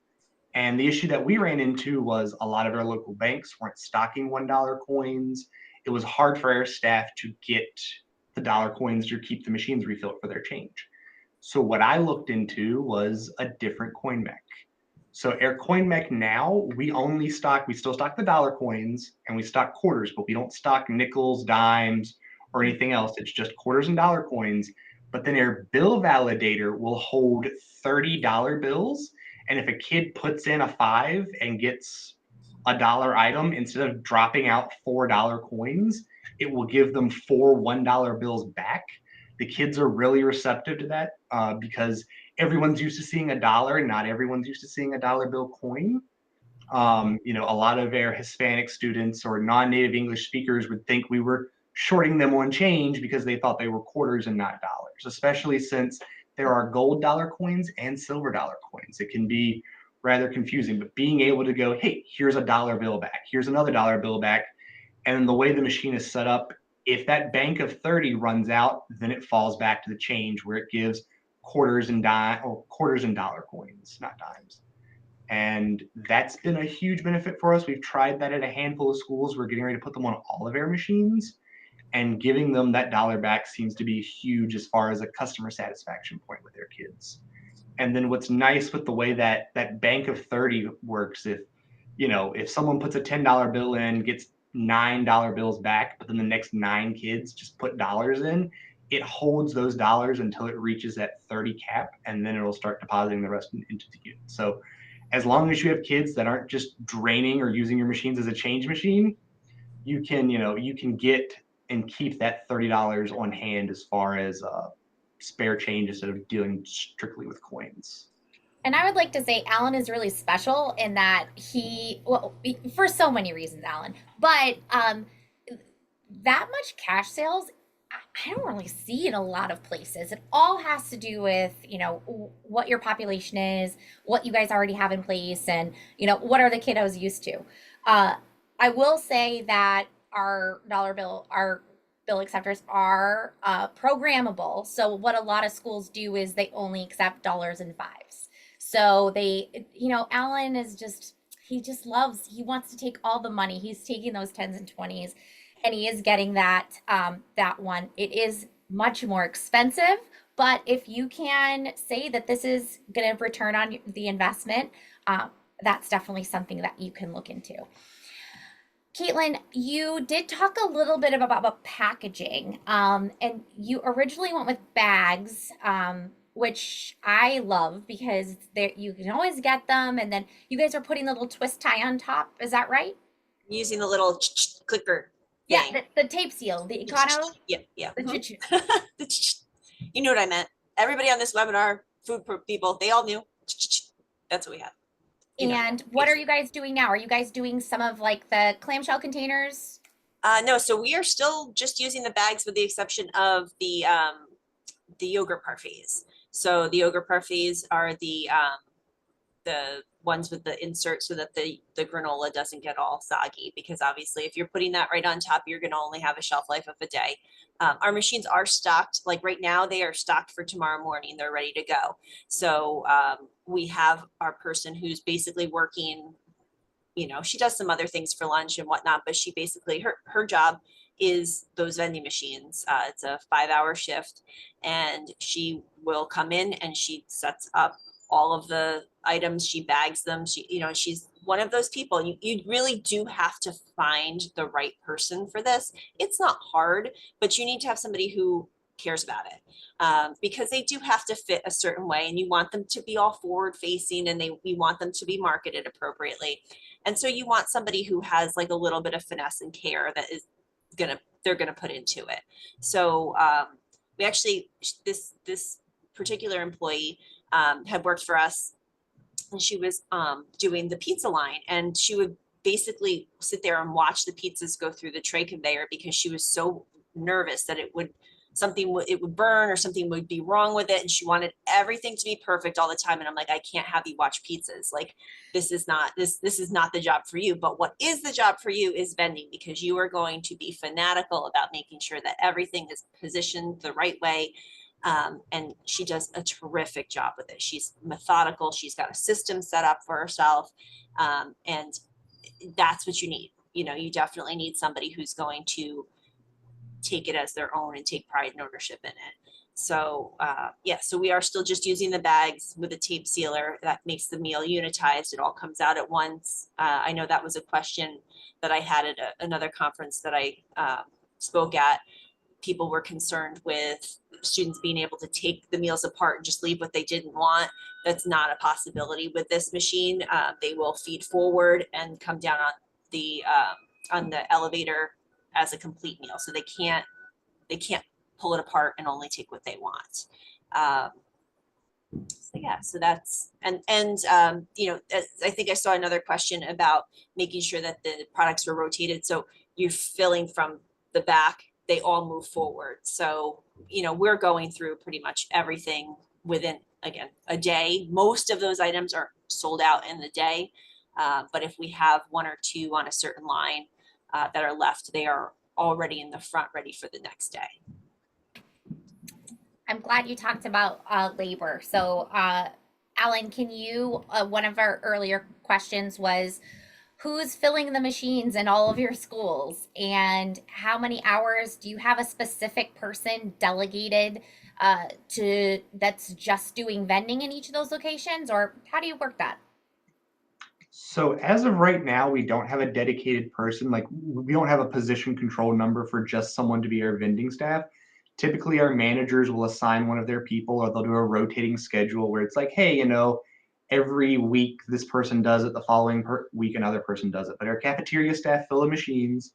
And the issue that we ran into was a lot of our local banks weren't stocking $1 coins. It was hard for our staff to get the dollar coins to keep the machines refilled for their change. So what I looked into was a different coin mech. So our coin mech now, we still stock the dollar coins and we stock quarters, but we don't stock nickels, dimes, or anything else. It's just quarters and dollar coins. But then our bill validator will hold $30 bills. And if a kid puts in a 5 and gets a dollar item, instead of dropping out $4 coins, it will give them 4 $1 bills back. The kids are really receptive to that because everyone's used to seeing a dollar, not everyone's used to seeing a dollar bill coin. A lot of our Hispanic students or non-native English speakers would think we were shorting them on change because they thought they were quarters and not dollars, especially since there are gold dollar coins and silver dollar coins. It can be rather confusing, but being able to go, hey, here's a dollar bill back, here's another dollar bill back. And the way the machine is set up, if that bank of 30 runs out, then it falls back to the change where it gives quarters and dollar coins, not dimes. And that's been a huge benefit for us. We've tried that at a handful of schools. We're getting ready to put them on all of our machines, and giving them that dollar back seems to be huge as far as a customer satisfaction point with their kids. And then what's nice with the way that bank of 30 works, if someone puts a $10 bill in, gets $9 bills back, but then the next 9 kids just put dollars in, it holds those dollars until it reaches that 30 cap, and then it'll start depositing the rest into the unit. So as long as you have kids that aren't just draining or using your machines as a change machine, you can get and keep that $30 on hand as far as spare change instead of dealing strictly with coins. And I would like to say Alan is really special in that for so many reasons, Alan, but that much cash sales, I don't really see in a lot of places. It all has to do with, what your population is, what you guys already have in place, and, what are the kiddos used to. I will say that our bill acceptors are programmable. So what a lot of schools do is they only accept dollars and fives. So Alan is he wants to take all the money. He's taking those 10s and 20s, and he is getting that one. It is much more expensive, but if you can say that this is going to return on the investment, that's definitely something that you can look into. Caitlin, you did talk a little bit about packaging, and you originally went with bags, which I love because there you can always get them, and then you guys are putting the little twist tie on top. Is that right? Using the little clicker Yeah, thing. the tape seal, the Econo, Yeah, yeah. the Mhm. ch-ch. You know what I meant. Everybody on this webinar, people, they all knew. That's what we have. You know, And what are you guys doing now? Are you guys doing some of like the clamshell containers? no, so we are still just using the bags with the exception of the yogurt parfaits. So the yogurt parfaits are the ones with the insert so that the granola doesn't get all soggy, because obviously if you're putting that right on top, you're going to only have a shelf life of a day. Our machines are stocked, like right now they are stocked for tomorrow morning. They're ready to go. So we have our person who's basically working, you know, she does some other things for lunch and whatnot, but she basically, her job is those vending machines. It's a 5-hour shift, and she will come in and she sets up all of the items, she bags them. She, you know, she's one of those people. You really do have to find the right person for this. It's not hard, but you need to have somebody who cares about it, because they do have to fit a certain way, and you want them to be all forward facing, and you want them to be marketed appropriately. And so you want somebody who has like a little bit of finesse and care that is they're gonna put into it. So we actually, this particular employee had worked for us, and she was doing the pizza line, and she would basically sit there and watch the pizzas go through the tray conveyor because she was so nervous that it would burn or something would be wrong with it, and she wanted everything to be perfect all the time. And I'm like, I can't have you watch pizzas. Like, this is not the job for you. But what is the job for you is vending, because you are going to be fanatical about making sure that everything is positioned the right way. And she does a terrific job with it. She's methodical. She's got a system set up for herself. And that's what you need. You know, you definitely need somebody who's going to take it as their own and take pride and ownership in it. So yeah, so we are still just using the bags with a tape sealer that makes the meal unitized. It all comes out at once. I know that was a question that I had at another conference that I spoke at. People were concerned with students being able to take the meals apart and just leave what they didn't want. That's not a possibility with this machine. They will feed forward and come down on the elevator as a complete meal. So they can't pull it apart and only take what they want. So yeah, so that's, you know, I think I saw another question about making sure that the products were rotated. So you're filling from the back, they all move forward. So, you know, we're going through pretty much everything within, again, a day. Most of those items are sold out in the day. But if we have one or two on a certain line that are left, they are already in the front ready for the next day. I'm glad you talked about labor. So, Alan, can you? One of our earlier questions was who's filling the machines in all of your schools, and how many hours do you have a specific person delegated to that's just doing vending in each of those locations, or how do you work that? So as of right now, we don't have a dedicated person. Like, we don't have a position control number for just someone to be our vending staff. Typically, our managers will assign one of their people, or they'll do a rotating schedule where it's like, hey, you know, every week this person does it, the following week another person does it. But our cafeteria staff fill the machines.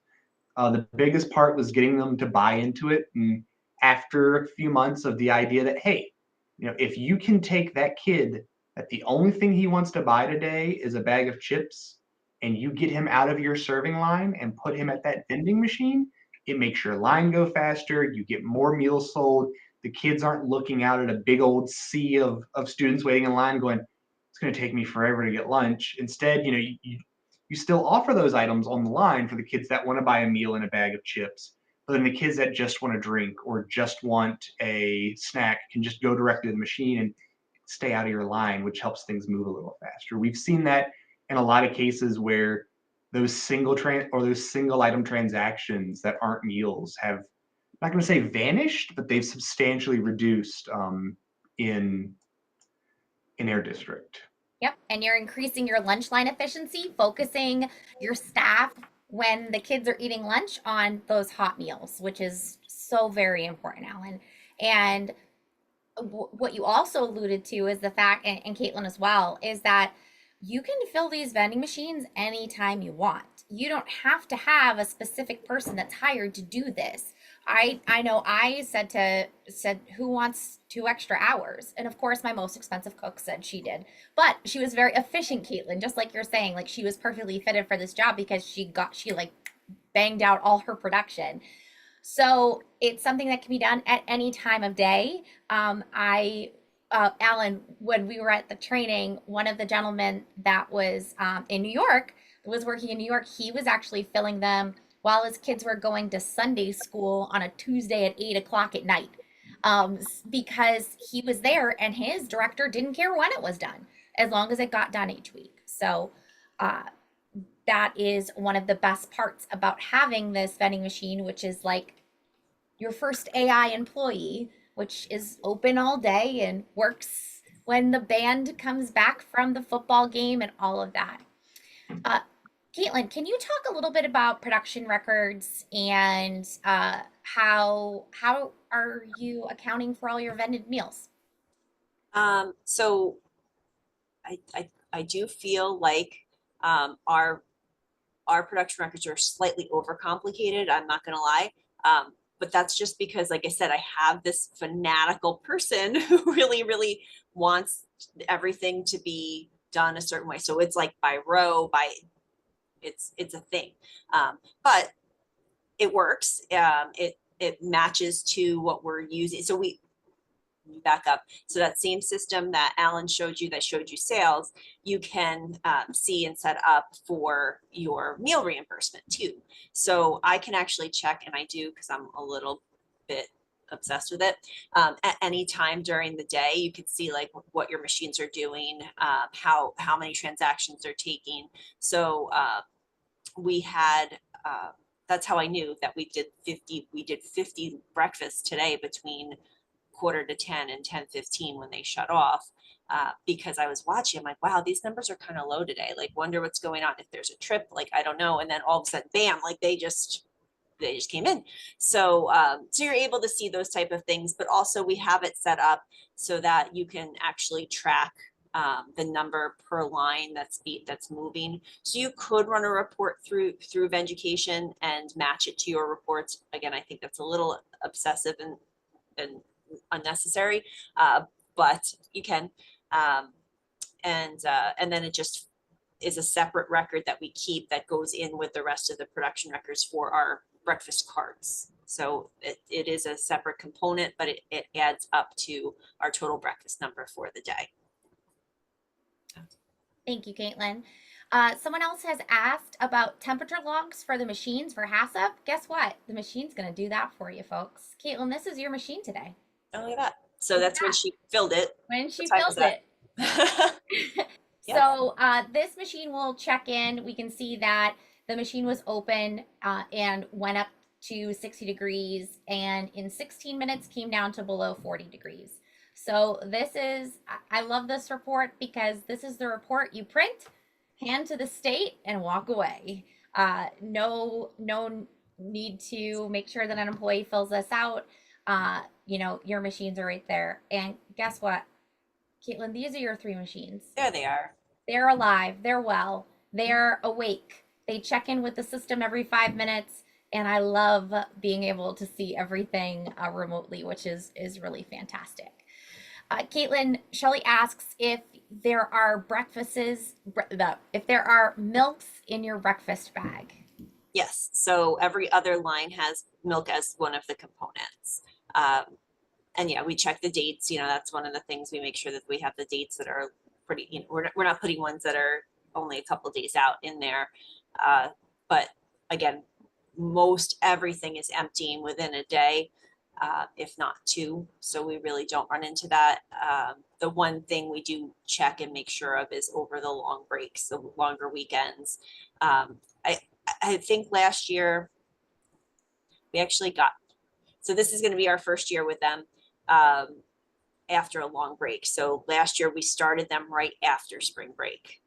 The biggest part was getting them to buy into it. And after a few months of the idea that, hey, you know, if you can take that kid that the only thing he wants to buy today is a bag of chips, and you get him out of your serving line and put him at that vending machine, it makes your line go faster. You get more meals sold. The kids aren't looking out at a big old sea of students waiting in line going, it's going to take me forever to get lunch. Instead, you know, you still offer those items on the line for the kids that want to buy a meal and a bag of chips. But then the kids that just want a drink or just want a snack can just go directly to the machine and stay out of your line, which helps things move a little faster. We've seen that in a lot of cases where those single item transactions that aren't meals have, I'm not going to say vanished, but they've substantially reduced in our district. Yep. And you're increasing your lunch line efficiency, focusing your staff when the kids are eating lunch on those hot meals, which is so very important, Alan. And what you also alluded to is the fact, and Caitlin as well, is that you can fill these vending machines anytime you want. You don't have to have a specific person that's hired to do this. I know I said who wants 2 extra hours, and of course my most expensive cook said she did, but she was very efficient, Caitlin, just like you're saying, like she was perfectly fitted for this job because she like banged out all her production. So it's something that can be done at any time of day. Alan, when we were at the training, one of the gentlemen that was in New York, was working in New York, he was actually filling them while his kids were going to Sunday school on a Tuesday at 8 o'clock at night. Because he was there and his director didn't care when it was done, as long as it got done each week. So, uh, that is one of the best parts about having this vending machine, which is like your first AI employee, which is open all day and works when the band comes back from the football game and all of that. Uh, Caitlin, can you talk a little bit about production records and how are you accounting for all your vended meals? So I do feel like our production records are slightly overcomplicated. I'm not going to lie. But that's just because, like I said, I have this fanatical person who really wants everything to be done a certain way. So it's like by row, it's a thing. But it works. It matches to what we're using. So we back up. So that same system that Alan showed you, that showed you sales, you can see and set up for your meal reimbursement too. So I can actually check, and I do because I'm a little bit obsessed with it. At any time during the day, you can see like what your machines are doing, how many transactions they're taking. So we had that's how I knew that we did 50 breakfasts today between 9:45 and 10:15 when they shut off. Because I was watching, I'm like, wow, these numbers are kind of low today. Like, wonder what's going on. If there's a trip, like, I don't know. And then all of a sudden, bam, like they just came in. So, so you're able to see those type of things, but also we have it set up so that you can actually track the number per line that's moving. So you could run a report through Vend-ucation and match it to your reports. Again, I think that's a little obsessive and unnecessary, but you can. And then it just is a separate record that we keep that goes in with the rest of the production records for our breakfast carts. So it is a separate component, but it adds up to our total breakfast number for the day. Thank you, Caitlin. Someone else has asked about temperature logs for the machines for HACCP. Guess what? The machine's going to do that for you, folks. Caitlin, this is your machine today. Oh, look at that. So that's when she filled it. When she What time filled is it. Yep. So this machine will check in. We can see that the machine was open and went up to 60 degrees, and in 16 minutes came down to below 40 degrees. So this is, I love this report because this is the report you print, hand to the state, and walk away. No need to make sure that an employee fills this out. You know, your machines are right there. And guess what, Caitlin, these are your 3 machines. There they are. They're alive. They're well. They're awake. They check in with the system every 5 minutes. And I love being able to see everything remotely, which is really fantastic. Caitlin, Shelley asks if there are if there are milks in your breakfast bag. Yes. So every other line has milk as one of the components. And yeah, we check the dates. You know, that's one of the things we make sure that we have the dates that are pretty, you know, we're not putting ones that are only a couple days out in there. But again, most everything is emptying within a day, if not 2. So we really don't run into that. The one thing we do check and make sure of is over the long breaks, the longer weekends. I think last year we actually got, so this is going to be our first year with them. after a long break. So last year we started them right after spring break.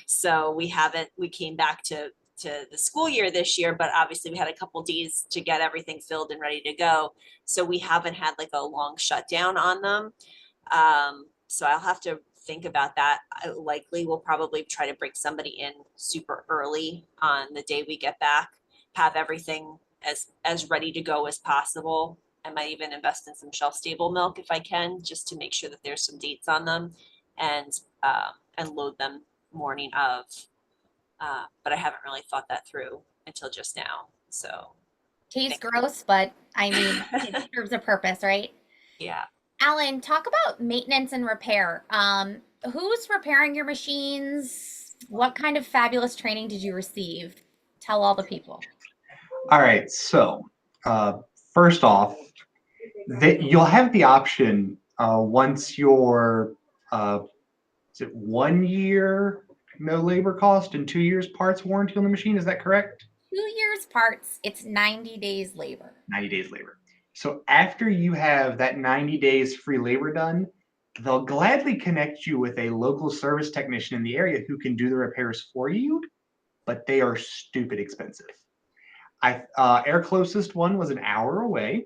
So we came back to the school year this year, but obviously we had a couple days to get everything filled and ready to go. So we haven't had like a long shutdown on them. So I'll have to think about that. I likely will probably try to bring somebody in super early on the day we get back, have everything as ready to go as possible. I might even invest in some shelf stable milk if I can, just to make sure that there's some dates on them, and load them morning of. But I haven't really thought that through until just now. So Tastes gross, but I mean, it serves a purpose, right? yeah. Alan, talk about maintenance and repair. Who's repairing your machines? What kind of fabulous training did you receive? Tell all the people. All right, so first off, you'll have the option once your is it 1 year no labor cost and 2 years parts warranty on the machine? Is that correct? 2 years parts, it's 90 days labor. 90 days labor. So after you have that 90 days free labor done, they'll gladly connect you with a local service technician in the area who can do the repairs for you, but they are stupid expensive. Our closest one was an hour away.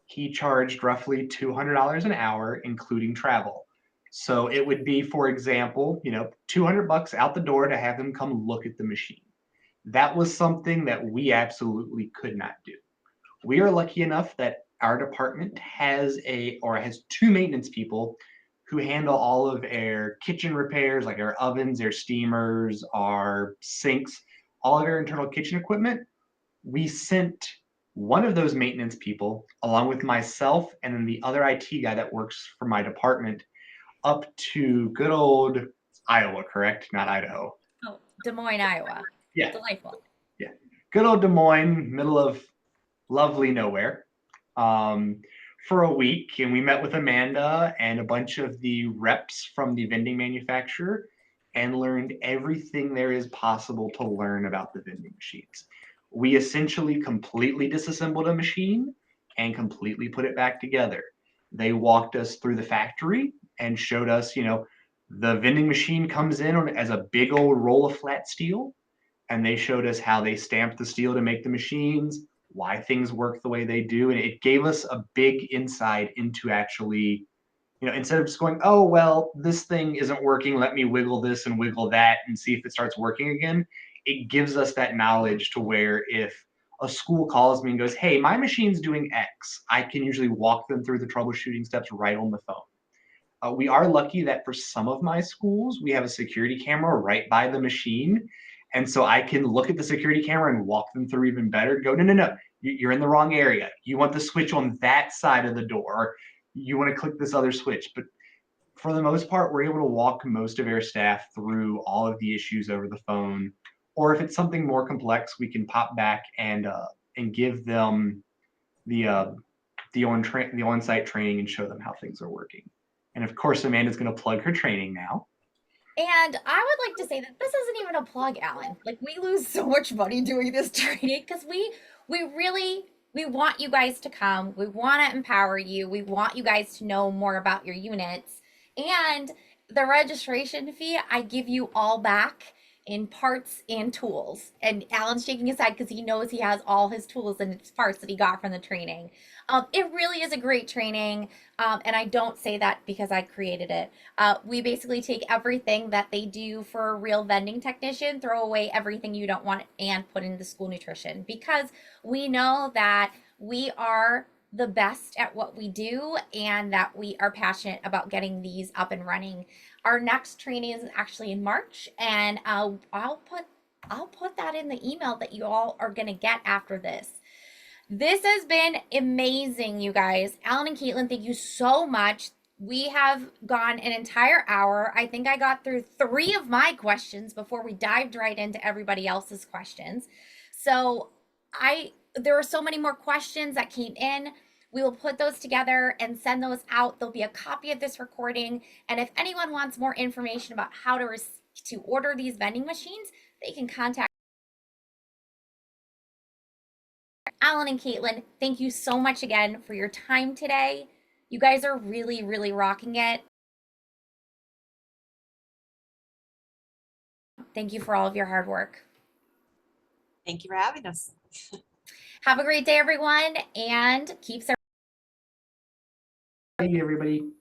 He charged roughly $200 an hour, including travel. So it would be, for example, $200 out the door to have them come look at the machine. That was something that we absolutely could not do. We are lucky enough that our department has two maintenance people who handle all of our kitchen repairs, like our ovens, our steamers, our sinks, all of our internal kitchen equipment. We sent one of those maintenance people, along with myself and then the other IT guy that works for my department, up to good old Iowa, correct? Not Idaho. Oh, Des Moines, Iowa. Yeah. Delightful. Yeah. Good old Des Moines, middle of lovely nowhere, for a week. And we met with Amanda and a bunch of the reps from the vending manufacturer and learned everything there is possible to learn about the vending machines. We essentially completely disassembled a machine and completely put it back together. They walked us through the factory and showed us, the vending machine comes in as a big old roll of flat steel. And they showed us how they stamped the steel to make the machines, why things work the way they do. And it gave us a big insight into actually, instead of just going, oh, well, this thing isn't working, let me wiggle this and wiggle that and see if it starts working again. It gives us that knowledge to where if a school calls me and goes, hey, my machine's doing X, I can usually walk them through the troubleshooting steps right on the phone. We are lucky that for some of my schools, we have a security camera right by the machine. And so I can look at the security camera and walk them through even better. Go, no, you're in the wrong area. You want the switch on that side of the door. You want to click this other switch. But for the most part, we're able to walk most of our staff through all of the issues over the phone. Or if it's something more complex, we can pop back and give them the on-site training and show them how things are working. And of course, Amanda's going to plug her training now. And I would like to say that this isn't even a plug, Alan. Like, we lose so much money doing this training because we want you guys to come. We want to empower you. We want you guys to know more about your units. And the registration fee, I give you all back in parts and tools. And Alan's shaking his head because he knows he has all his tools and his parts that he got from the training. It really is a great training. And I don't say that because I created it. We basically take everything that they do for a real vending technician, throw away everything you don't want, and put into school nutrition because we know that we are the best at what we do and that we are passionate about getting these up and running. Our next training is actually in March, and I'll put that in the email that you all are going to get after this. This has been amazing, you guys. Alan and Caitlin, thank you so much. We have gone an entire hour. I think I got through 3 of my questions before we dived right into everybody else's questions. So there were so many more questions that came in. We will put those together and send those out. There'll be a copy of this recording. And if anyone wants more information about how to order these vending machines, they can contact Alan and Caitlin. Thank you so much again for your time today. You guys are really, really rocking it. Thank you for all of your hard work. Thank you for having us. Have a great day, everyone, and keep serving. Hey, everybody.